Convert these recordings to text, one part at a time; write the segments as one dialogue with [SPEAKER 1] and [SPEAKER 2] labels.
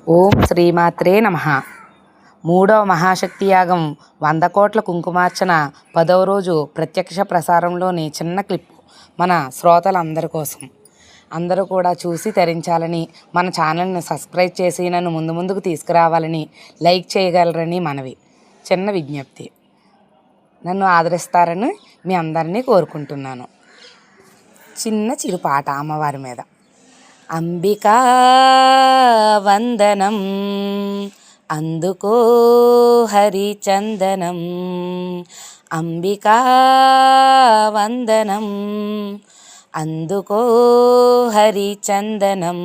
[SPEAKER 1] ఓం శ్రీమాత్రే నమః. మూడవ మహాశక్తి యాగం 100 కోట్ల కుంకుమార్చన 10వ రోజు ప్రత్యక్ష ప్రసారంలోని చిన్న క్లిప్ మన శ్రోతలందరి కోసం. అందరూ కూడా చూసి తరించాలని, మన ఛానల్ని సబ్స్క్రైబ్ చేసి నన్ను ముందుకు తీసుకురావాలని, లైక్ చేయగలరని మనవి. చిన్న విజ్ఞప్తి. నన్ను ఆదరిస్తారని మీ అందరినీ కోరుకుంటున్నాను. చిన్న చిరుపాట అమ్మవారి మీద. అంబికా వందనం అందుకో హరిచందనం, అంబికా వందనం అందుకో హరిచందనం.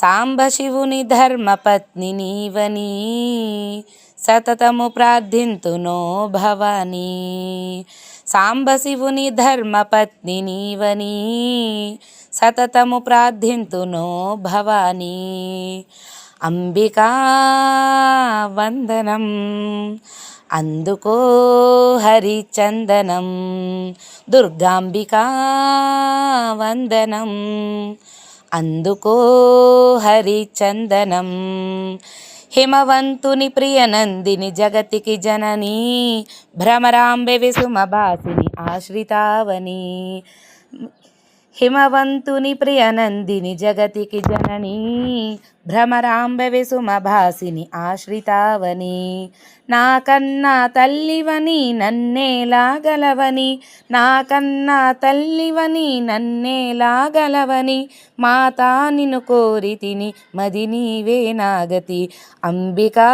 [SPEAKER 1] సాంబశివుని ధర్మపత్ని నీవని సతతము ప్రార్థింతునో భవానీ. సాంబశివుని ధర్మపత్ని నీవని సతతము ప్రార్థింతునో భవానీ. అంబికా వందనం అందుకో హరిచందనం, దుర్గాంబికా వందనం అందుకో హరిచందనం. హిమవంతుని ప్రియనందిని జగతికి జనని, భ్రమరాంబె విసుమభాసిని ఆశ్రితావని. హిమవంతుని ప్రియనందిని జగతికి జనని, భ్రమరాంబె విసుమభాసిని ఆశ్రితావని. నాకన్నా తల్లివని నన్నేలాగలవని, నాకన్నా తల్లివని నన్నేలాగలవని. మాతా నిన్ను కోరితిని మది నీవే నాగతి. అంబికా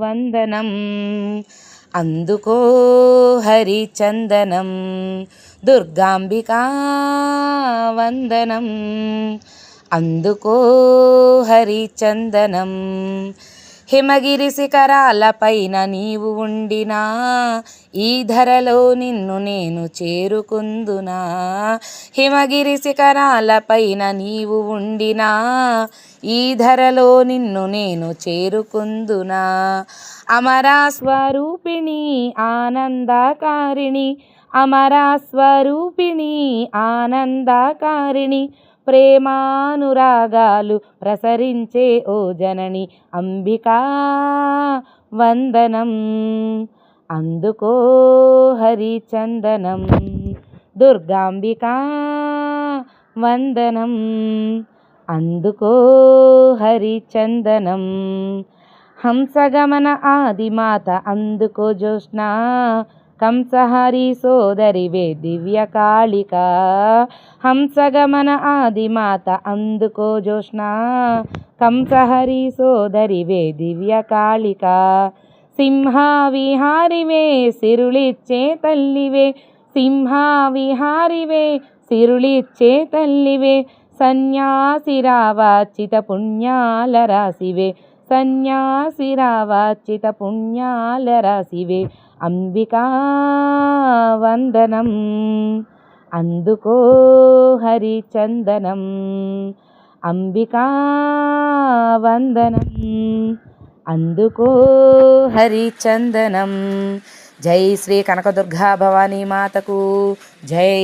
[SPEAKER 1] వందనం అందుకో హరిచందనం, దుర్గాంబికా వందనం అందుకో హరిచందనం. హిమగిరి శిఖరాలపైన నీవు ఉండినా, ఈ ధరలో నిన్ను నేను చేరుకుందునా. హిమగిరి శిఖరాలపైన నీవు ఉండినా, ఈ ధరలో నిన్ను నేను చేరుకుందునా. అమరాస్వరూపిణి ఆనందకారిణి, అమరాస్వరూపిణి ఆనందకారిణి. ప్రేమానురాగాలు ప్రసరించే ఓ జనని, అంబికా వందనం అందుకో హరిచందనం, దుర్గాంబికా వందనం అందుకో హరిచందనం. హంసగమన ఆదిమాత అందుకో జ్యోత్స్న, కంసహరి సోదరివే దివ్యకాళిక. హంసగమన ఆదిమాత అందుకో జ్యోత్స్న, కంసహరి సోదరివే దివ్యకాళిక. సింహవిహారివే సిరులిచ్చే తల్లివే, సింహవిహారివే సిరులిచ్చే తల్లివే. సన్యాసిరావాచిత పుణ్యాల రాశివే, సన్యాసిరావాచిత పుణ్యాల రాశివే. అంబికా వందనం అందుకో హరిచందనం, అంబికా వందనం అందుకో హరిచందనం. జై శ్రీ కనకదుర్గా భవానీ మాతకు జై.